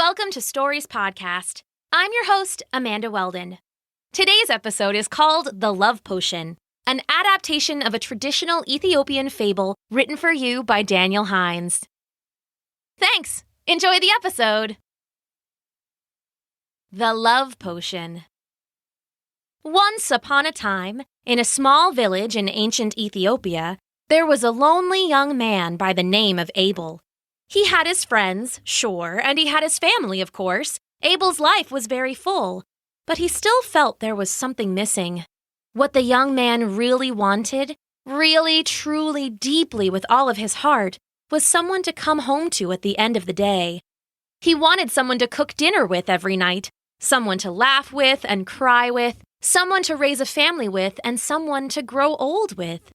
welcome to Stories Podcast. I'm your host, Amanda Weldin. Today's episode is called The Love Potion, an adaptation of a traditional Ethiopian fable written for you by Daniel Hinds. Thanks! Enjoy the episode! The Love Potion. Once upon a time, in a small village in ancient Ethiopia, there was a lonely young man by the name of Abel. He had his friends, sure, and he had his family, of course. Abel's life was very full, but he still felt there was something missing. What the young man really wanted, really, truly, deeply with all of his heart, was someone to come home to at the end of the day. He wanted someone to cook dinner with every night, someone to laugh with and cry with, someone to raise a family with, and someone to grow old with.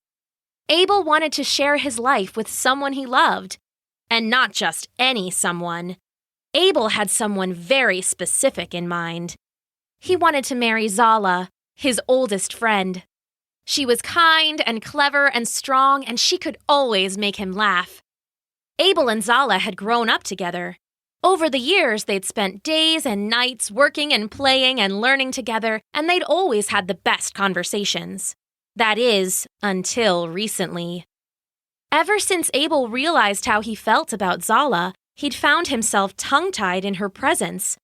Abel wanted to share his life with someone he loved. And not just any someone. Abel had someone very specific in mind. He wanted to marry Zala, his oldest friend. She was kind and clever and strong, and she could always make him laugh. Abel and Zala had grown up together. Over the years, they'd spent days and nights working and playing and learning together, and they'd always had the best conversations. That is, until recently. Ever since Abel realized how he felt about Zala, he'd found himself tongue-tied in her presence.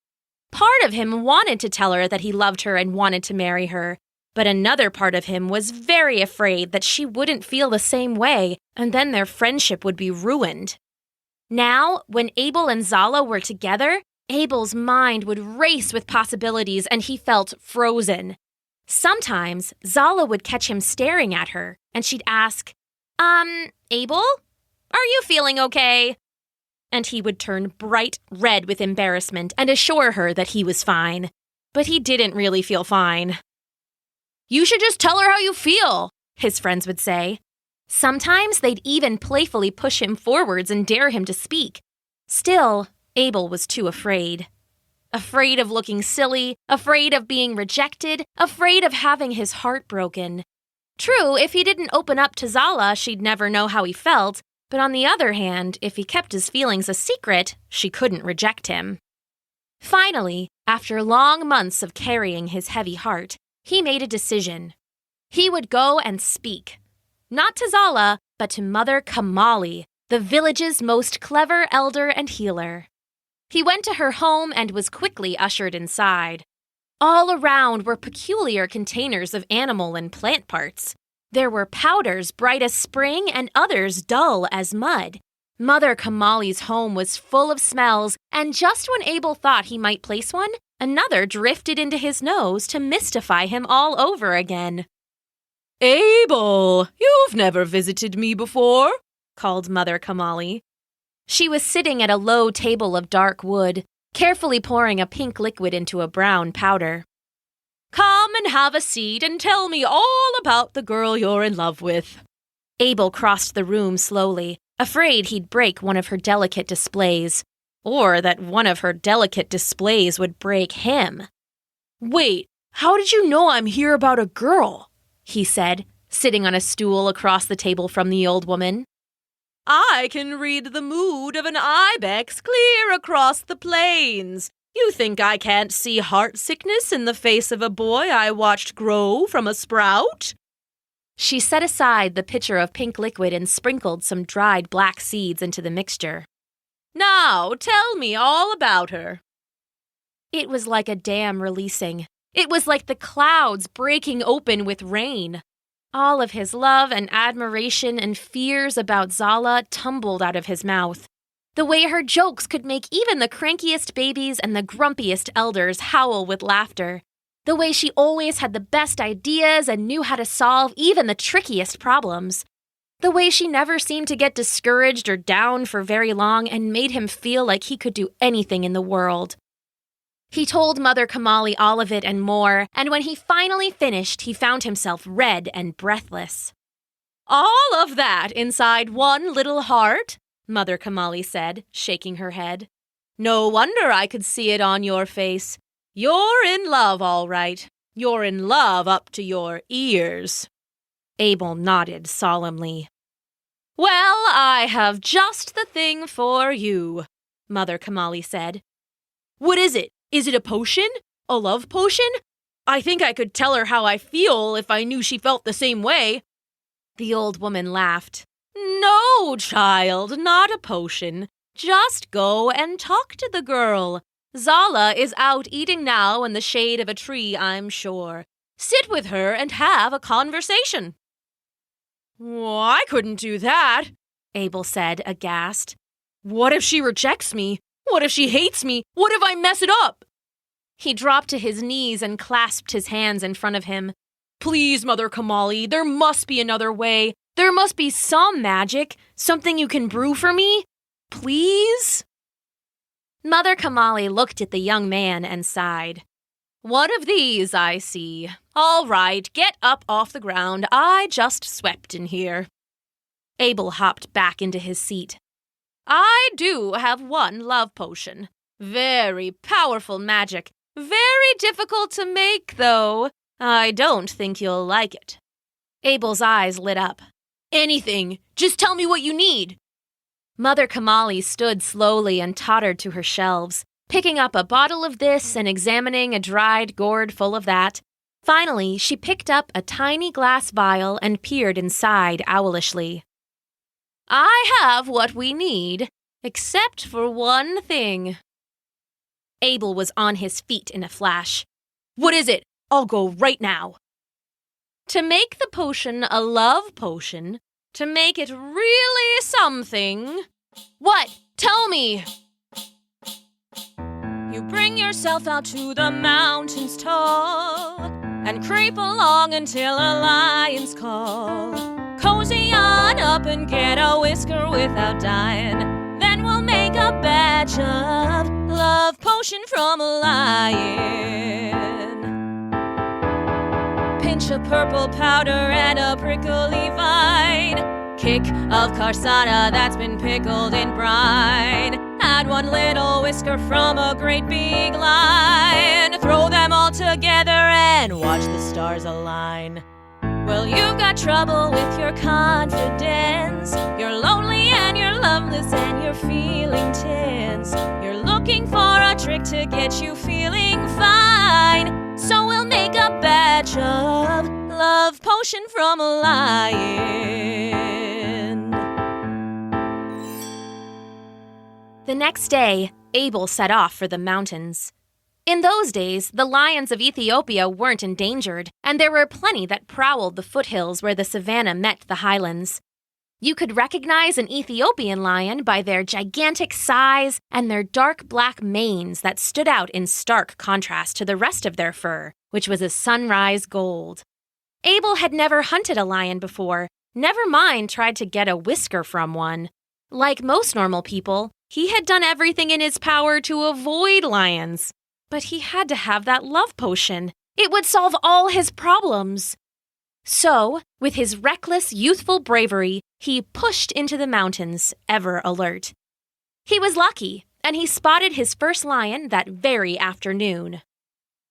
Part of him wanted to tell her that he loved her and wanted to marry her, but another part of him was very afraid that she wouldn't feel the same way, and then their friendship would be ruined. Now, when Abel and Zala were together, Abel's mind would race with possibilities and he felt frozen. Sometimes, Zala would catch him staring at her, and she'd ask, Abel? Are you feeling okay? And he would turn bright red with embarrassment and assure her that he was fine. But he didn't really feel fine. You should just tell her how you feel, his friends would say. Sometimes they'd even playfully push him forwards and dare him to speak. Still, Abel was too afraid. Afraid of looking silly, afraid of being rejected, afraid of having his heart broken. True, if he didn't open up to Zala, she'd never know how he felt, but on the other hand, if he kept his feelings a secret, she couldn't reject him. Finally, after long months of carrying his heavy heart, he made a decision. He would go and speak. Not to Zala, but to Mother Kamali, the village's most clever elder and healer. He went to her home and was quickly ushered inside. All around were peculiar containers of animal and plant parts. There were powders bright as spring and others dull as mud. Mother Kamali's home was full of smells, and just when Abel thought he might place one, another drifted into his nose to mystify him all over again. Abel, you've never visited me before, called Mother Kamali. She was sitting at a low table of dark wood, carefully pouring a pink liquid into a brown powder. Come and have a seat and tell me all about the girl you're in love with. Abel crossed the room slowly, afraid he'd break one of her delicate displays, or that one of her delicate displays would break him. Wait, how did you know I'm here about a girl? He said, sitting on a stool across the table from the old woman. I can read the mood of an ibex clear across the plains. You think I can't see heart sickness in the face of a boy I watched grow from a sprout? She set aside the pitcher of pink liquid and sprinkled some dried black seeds into the mixture. Now, tell me all about her. It was like a dam releasing. It was like the clouds breaking open with rain. All of his love and admiration and fears about Zala tumbled out of his mouth. The way her jokes could make even the crankiest babies and the grumpiest elders howl with laughter. The way she always had the best ideas and knew how to solve even the trickiest problems. The way she never seemed to get discouraged or down for very long and made him feel like he could do anything in the world. He told Mother Kamali all of it and more, and when he finally finished, he found himself red and breathless. All of that inside one little heart? Mother Kamali said, shaking her head. No wonder I could see it on your face. You're in love, all right. You're in love up to your ears. Abel nodded solemnly. Well, I have just the thing for you, Mother Kamali said. What is it? Is it a potion? A love potion? I think I could tell her how I feel if I knew she felt the same way." The old woman laughed. "No, child, not a potion. Just go and talk to the girl. Zala is out eating now in the shade of a tree, I'm sure. Sit with her and have a conversation." "I couldn't do that," Abel said, aghast. "What if she rejects me? What if she hates me? What if I mess it up?" He dropped to his knees and clasped his hands in front of him. "Please, Mother Kamali, there must be another way. There must be some magic, something you can brew for me. Please?" Mother Kamali looked at the young man and sighed. "One of these, I see. All right, get up off the ground. I just swept in here." Abel hopped back into his seat. "I do have one love potion. Very powerful magic. Very difficult to make, though. I don't think you'll like it." Abel's eyes lit up. "Anything. Just tell me what you need." Mother Kamali stood slowly and tottered to her shelves, picking up a bottle of this and examining a dried gourd full of that. Finally, she picked up a tiny glass vial and peered inside owlishly. "I have what we need, except for one thing." Abel was on his feet in a flash. "What is it? I'll go right now." "To make the potion a love potion, to make it really something." "What? Tell me." "You bring yourself out to the mountains tall and creep along until a lion's call. Cozy on up and get a whisker without dying. Then we'll make a batch of love potion from a lion. Pinch of purple powder and a prickly vine. Kick of karsana that's been pickled in brine. Add one little whisker from a great big lion. Throw them all together and watch the stars align. Well, you've got trouble with your confidence. You're lonely and you're loveless and you're feeling tense. You're looking for a trick to get you feeling fine. So we'll make a batch of love potion from a lion." The next day, Abel set off for the mountains. In those days, the lions of Ethiopia weren't endangered, and there were plenty that prowled the foothills where the savanna met the highlands. You could recognize an Ethiopian lion by their gigantic size and their dark black manes that stood out in stark contrast to the rest of their fur, which was a sunrise gold. Abel had never hunted a lion before, never mind tried to get a whisker from one. Like most normal people, he had done everything in his power to avoid lions. But he had to have that love potion. It would solve all his problems. So, with his reckless, youthful bravery, he pushed into the mountains, ever alert. He was lucky, and he spotted his first lion that very afternoon.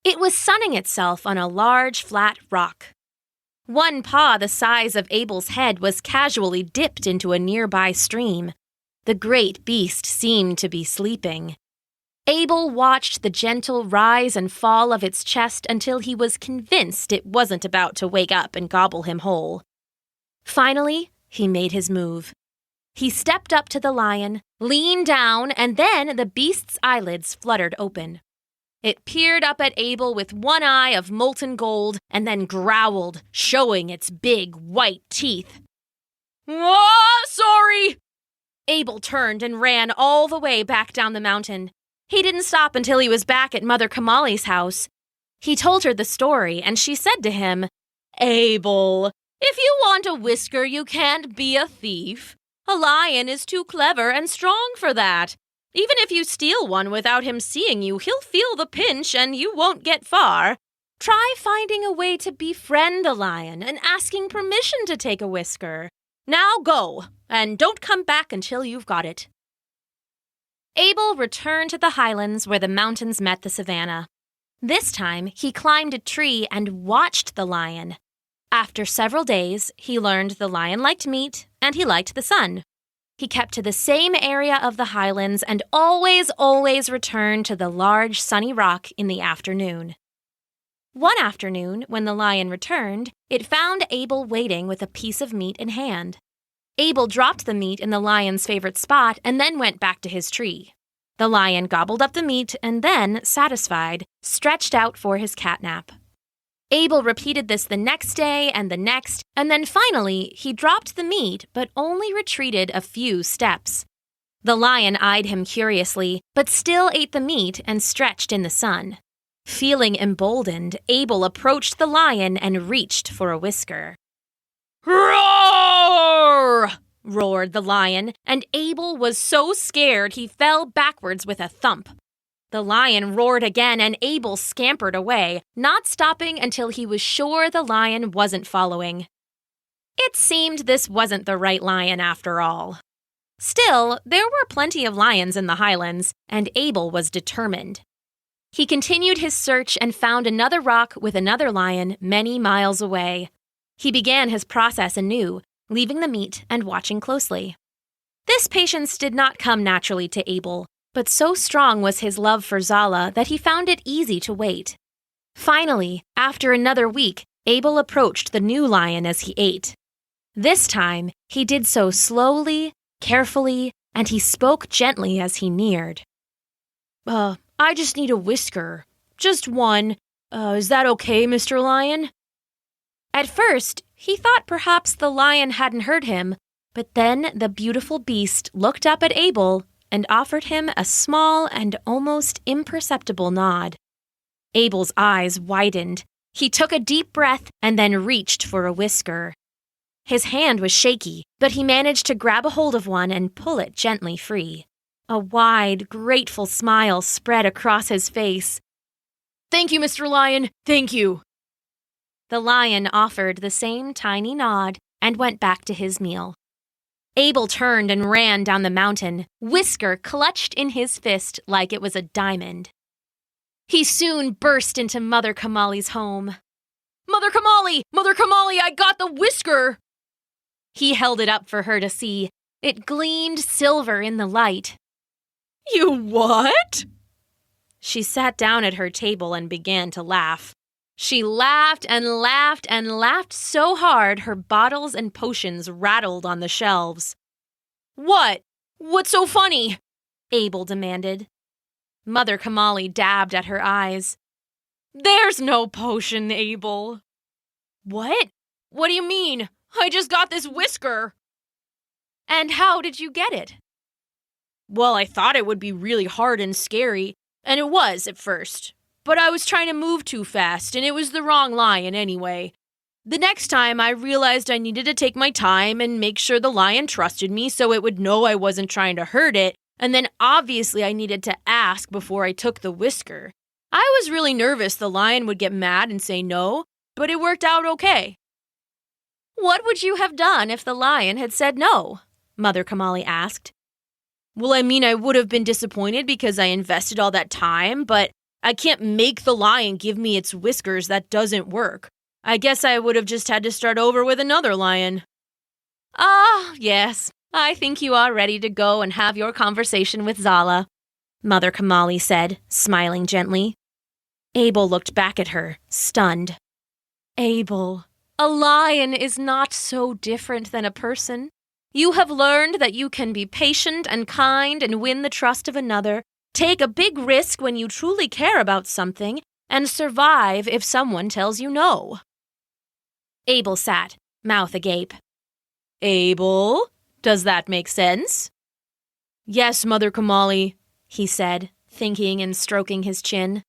It was sunning itself on a large, flat rock. One paw the size of Abel's head was casually dipped into a nearby stream. The great beast seemed to be sleeping. Abel watched the gentle rise and fall of its chest until he was convinced it wasn't about to wake up and gobble him whole. Finally, he made his move. He stepped up to the lion, leaned down, and then the beast's eyelids fluttered open. It peered up at Abel with one eye of molten gold and then growled, showing its big white teeth. "Oh, sorry!" Abel turned and ran all the way back down the mountain. He didn't stop until he was back at Mother Kamali's house. He told her the story, and she said to him, "Abel, if you want a whisker, you can't be a thief. A lion is too clever and strong for that. Even if you steal one without him seeing you, he'll feel the pinch and you won't get far. Try finding a way to befriend a lion and asking permission to take a whisker. Now go, and don't come back until you've got it." Abel returned to the highlands where the mountains met the savanna. This time, he climbed a tree and watched the lion. After several days, he learned the lion liked meat and he liked the sun. He kept to the same area of the highlands and always returned to the large sunny rock in the afternoon. One afternoon, when the lion returned, it found Abel waiting with a piece of meat in hand. Abel dropped the meat in the lion's favorite spot and then went back to his tree. The lion gobbled up the meat and then, satisfied, stretched out for his catnap. Abel repeated this the next day and the next, and then finally he dropped the meat but only retreated a few steps. The lion eyed him curiously, but still ate the meat and stretched in the sun. Feeling emboldened, Abel approached the lion and reached for a whisker. "Roar!" roared the lion, and Abel was so scared he fell backwards with a thump. The lion roared again, and Abel scampered away, not stopping until he was sure the lion wasn't following. It seemed this wasn't the right lion after all. Still, there were plenty of lions in the highlands, and Abel was determined. He continued his search and found another rock with another lion many miles away. He began his process anew, leaving the meat and watching closely. This patience did not come naturally to Abel, but so strong was his love for Zala that he found it easy to wait. Finally, after another week, Abel approached the new lion as he ate. This time, he did so slowly, carefully, and he spoke gently as he neared. I just need a whisker. Just one. Is that okay, Mr. Lion?" At first, he thought perhaps the lion hadn't heard him, but then the beautiful beast looked up at Abel and offered him a small and almost imperceptible nod. Abel's eyes widened. He took a deep breath and then reached for a whisker. His hand was shaky, but he managed to grab a hold of one and pull it gently free. A wide, grateful smile spread across his face. "Thank you, Mr. Lion, thank you." The lion offered the same tiny nod and went back to his meal. Abel turned and ran down the mountain, whisker clutched in his fist like it was a diamond. He soon burst into Mother Kamali's home. Mother Kamali, I got the whisker!" He held it up for her to see. It gleamed silver in the light. "You what?" She sat down at her table and began to laugh. She laughed and laughed and laughed so hard her bottles and potions rattled on the shelves. "What? What's so funny?" Abel demanded. Mother Kamali dabbed at her eyes. "There's no potion, Abel." "What? What do you mean? I just got this whisker." "And how did you get it?" "Well, I thought it would be really hard and scary, and it was at first. But I was trying to move too fast, and it was the wrong lion anyway. The next time, I realized I needed to take my time and make sure the lion trusted me so it would know I wasn't trying to hurt it, and then obviously I needed to ask before I took the whisker. I was really nervous the lion would get mad and say no, but it worked out okay." "What would you have done if the lion had said no?" Mother Kamali asked. "Well, I would have been disappointed because I invested all that time, but I can't make the lion give me its whiskers. That doesn't work. I guess I would have just had to start over with another lion." "Ah, yes. I think you are ready to go and have your conversation with Zala," Mother Kamali said, smiling gently. Abel looked back at her, stunned. "Abel, a lion is not so different than a person. You have learned that you can be patient and kind and win the trust of another, take a big risk when you truly care about something, and survive if someone tells you no." Abel sat, mouth agape. "Abel, does that make sense?" "Yes, Mother Kamali," he said, thinking and stroking his chin.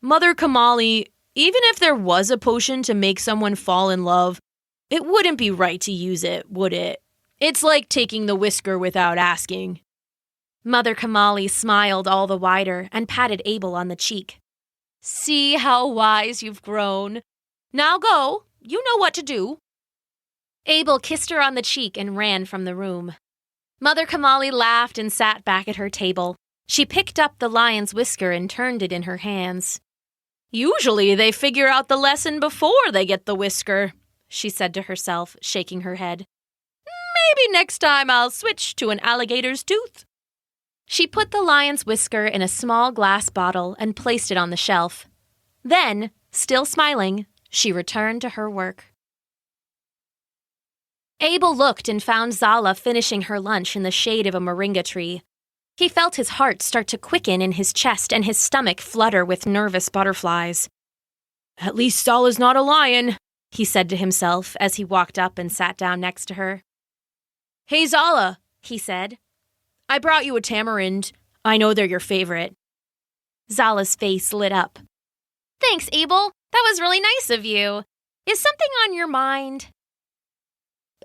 "Mother Kamali, even if there was a potion to make someone fall in love, it wouldn't be right to use it, would it? It's like taking the whisker without asking." Mother Kamali smiled all the wider and patted Abel on the cheek. "See how wise you've grown. Now go. You know what to do." Abel kissed her on the cheek and ran from the room. Mother Kamali laughed and sat back at her table. She picked up the lion's whisker and turned it in her hands. "Usually they figure out the lesson before they get the whisker," she said to herself, shaking her head. Maybe next time I'll switch to an alligator's tooth. She put the lion's whisker in a small glass bottle and placed it on the shelf. Then, still smiling, she returned to her work. Abel looked and found Zala finishing her lunch in the shade of a moringa tree. He felt his heart start to quicken in his chest and his stomach flutter with nervous butterflies. At least Zala's not a lion, he said to himself as he walked up and sat down next to her. Hey, Zala, he said. I brought you a tamarind. I know they're your favorite. Zala's face lit up. Thanks, Abel. That was really nice of you. Is something on your mind?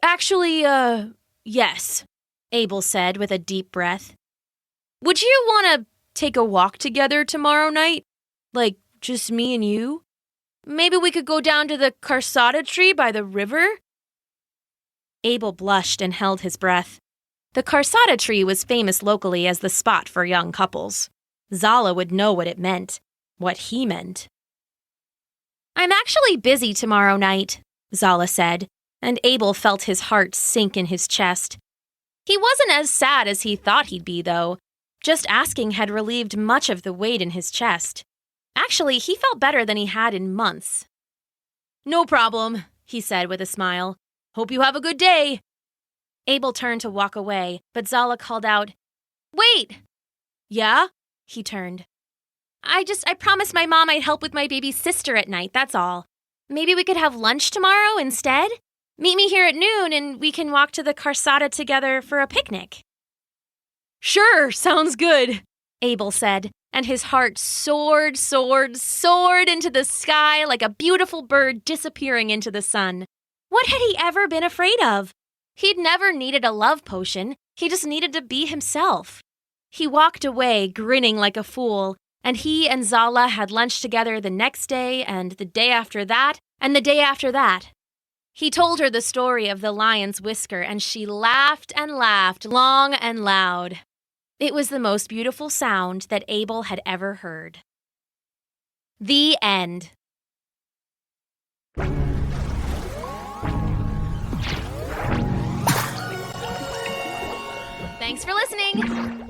Actually, yes, Abel said with a deep breath. Would you want to take a walk together tomorrow night? Like, just me and you? Maybe we could go down to the carsata tree by the river? Abel blushed and held his breath. The carsata tree was famous locally as the spot for young couples. Zala would know what it meant, what he meant. I'm actually busy tomorrow night, Zala said, and Abel felt his heart sink in his chest. He wasn't as sad as he thought he'd be, though. Just asking had relieved much of the weight in his chest. Actually, he felt better than he had in months. No problem, he said with a smile. Hope you have a good day. Abel turned to walk away, but Zala called out, Wait! Yeah? He turned. I promised my mom I'd help with my baby sister at night, that's all. Maybe we could have lunch tomorrow instead? Meet me here at noon and we can walk to the carsata together for a picnic. Sure, sounds good, Abel said, and his heart soared into the sky like a beautiful bird disappearing into the sun. What had he ever been afraid of? He'd never needed a love potion. He just needed to be himself. He walked away, grinning like a fool, and he and Zala had lunch together the next day and the day after that and the day after that. He told her the story of the lion's whisker, and she laughed and laughed long and loud. It was the most beautiful sound that Abel had ever heard. The end. Thanks for listening.